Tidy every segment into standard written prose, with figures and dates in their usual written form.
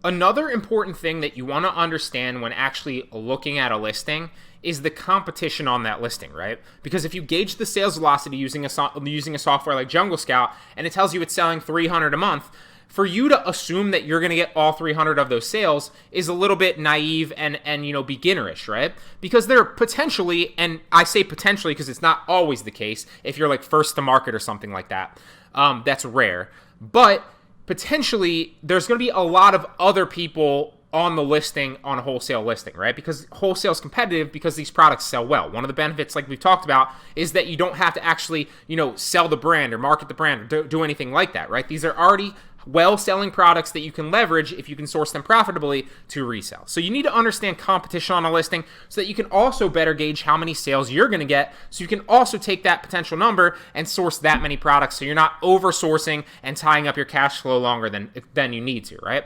Another important thing that you want to understand when actually looking at a listing is the competition on that listing, right? Because if you gauge the sales velocity using a software like Jungle Scout and it tells you it's selling 300 a month, for you to assume that you're going to get all 300 of those sales is a little bit naive and beginnerish, right? Because they're potentially, and I say potentially because it's not always the case if you're like first to market or something like that. That's rare. But potentially there's going to be a lot of other people on the listing on a wholesale listing, right? Because wholesale is competitive because these products sell well. One of the benefits, like we've talked about, is that you don't have to actually, sell the brand or market the brand or do anything like that, right? These are already well-selling products that you can leverage if you can source them profitably to resell. So you need to understand competition on a listing so that you can also better gauge how many sales you're going to get, so you can also take that potential number and source that many products so you're not over-sourcing and tying up your cash flow longer than you need to, right?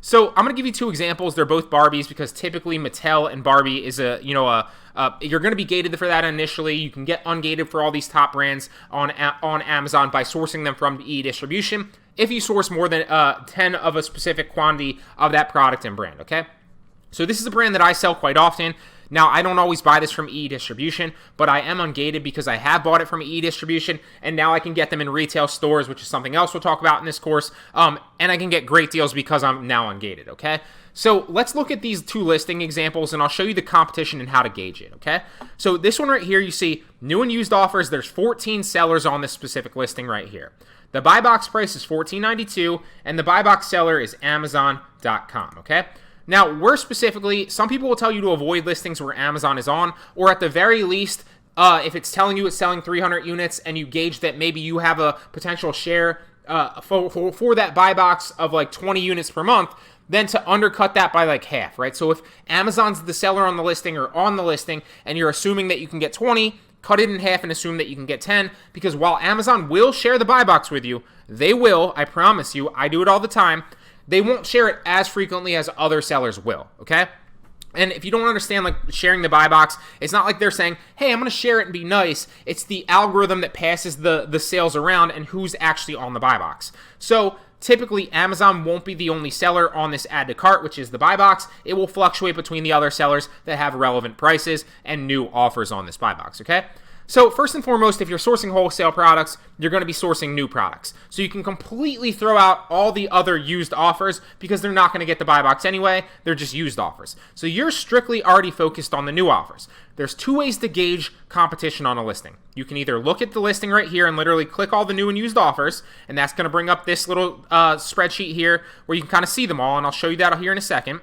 So I'm going to give you two examples. They're both Barbies because typically Mattel and Barbie is you're going to be gated for that initially. You can get ungated for all these top brands on Amazon by sourcing them from e-distribution if you source more than 10 of a specific quantity of that product and brand, okay? So this is a brand that I sell quite often. Now, I don't always buy this from e-distribution, but I am ungated because I have bought it from e-distribution, and now I can get them in retail stores, which is something else we'll talk about in this course, and I can get great deals because I'm now ungated, okay? So let's look at these two listing examples, and I'll show you the competition and how to gauge it, okay? So this one right here, you see new and used offers. There's 14 sellers on this specific listing right here. The buy box price is $14.92, and the buy box seller is Amazon.com, okay? Now, we're specifically, some people will tell you to avoid listings where Amazon is on, or at the very least, if it's telling you it's selling 300 units and you gauge that maybe you have a potential share for that buy box of like 20 units per month, then to undercut that by like half, right? So if Amazon's the seller on the listing or on the listing and you're assuming that you can get 20, cut it in half and assume that you can get 10, because while Amazon will share the buy box with you, they will, I promise you, I do it all the time, they won't share it as frequently as other sellers will, okay? And if you don't understand, like, sharing the buy box, it's not like they're saying, hey, I'm going to share it and be nice. It's the algorithm that passes the sales around and who's actually on the buy box. So typically, Amazon won't be the only seller on this add to cart, which is the buy box. It will fluctuate between the other sellers that have relevant prices and new offers on this buy box, okay? So first and foremost, if you're sourcing wholesale products, you're going to be sourcing new products. So you can completely throw out all the other used offers because they're not going to get the buy box anyway. They're just used offers. So you're strictly already focused on the new offers. There's two ways to gauge competition on a listing. You can either look at the listing right here and literally click all the new and used offers, and that's going to bring up this little spreadsheet here where you can kind of see them all, and I'll show you that here in a second.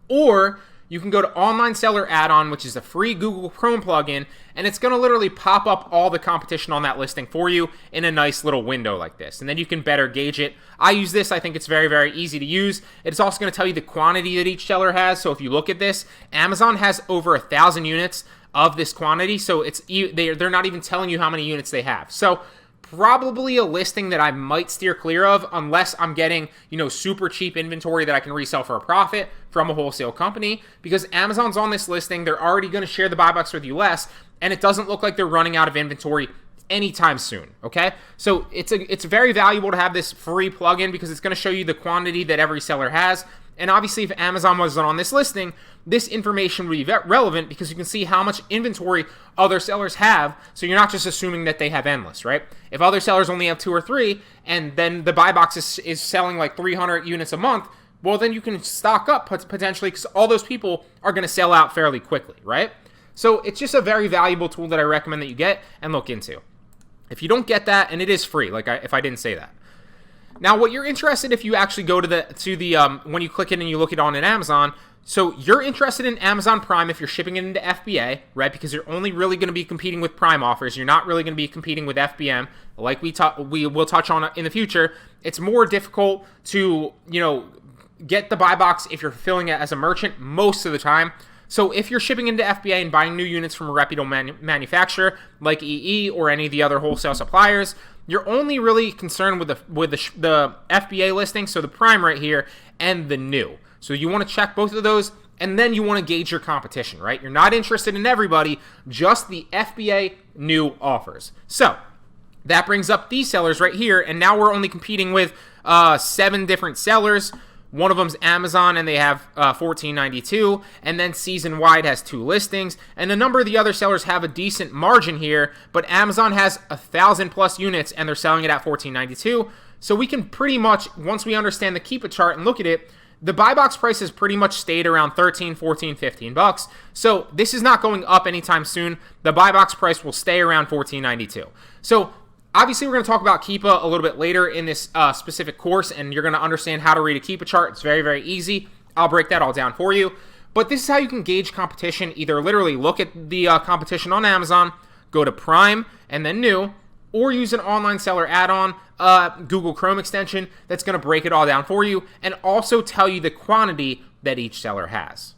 Or you can go to Online Seller Add-on, which is a free Google Chrome plugin, and it's going to literally pop up all the competition on that listing for you in a nice little window like this. And then you can better gauge it. I use this. I think it's very, very easy to use. It's also going to tell you the quantity that each seller has. So if you look at this, Amazon has over 1,000 units of this quantity. So they're not even telling you how many units they have. So probably a listing that I might steer clear of unless I'm getting, super cheap inventory that I can resell for a profit from a wholesale company, because Amazon's on this listing. They're already going to share the buy box with you less, and it doesn't look like they're running out of inventory anytime soon, okay? So it's very valuable to have this free plugin because it's going to show you the quantity that every seller has. And obviously, if Amazon wasn't on this listing, this information would be relevant because you can see how much inventory other sellers have, so you're not just assuming that they have endless, right? If other sellers only have 2 or 3, and then the buy box is selling like 300 units a month, well, then you can stock up potentially because all those people are going to sell out fairly quickly, right? So it's just a very valuable tool that I recommend that you get and look into. If you don't get that, and it is free, if I didn't say that. Now, what you're interested, if you actually go to the when you click it and you look it on in Amazon, so you're interested in Amazon Prime if you're shipping it into FBA, right? Because you're only really going to be competing with Prime offers. You're not really going to be competing with FBM, like we will touch on in the future. It's more difficult to get the buy box if you're fulfilling it as a merchant most of the time. So if you're shipping into FBA and buying new units from a reputable manufacturer like EE or any of the other wholesale suppliers, you're only really concerned with the FBA listing, so the Prime right here, and the new. So you want to check both of those, and then you want to gauge your competition, right? You're not interested in everybody, just the FBA new offers. So that brings up these sellers right here, and now we're only competing with 7 different sellers. One of them's Amazon, and they have $14.92, and then Season Wide has 2 listings, and a number of the other sellers have a decent margin here, but Amazon has 1,000 plus units, and they're selling it at $14.92. So we can pretty much, once we understand the Keepa chart and look at it, the buy box price has pretty much stayed around 13, 14, 15 bucks. So this is not going up anytime soon. The buy box price will stay around $14.92. So obviously, we're going to talk about Keepa a little bit later in this specific course, and you're going to understand how to read a Keepa chart. It's very, very easy. I'll break that all down for you. But this is how you can gauge competition. Either literally look at the competition on Amazon, go to Prime, and then New, or use an online seller add-on, Google Chrome extension that's going to break it all down for you and also tell you the quantity that each seller has.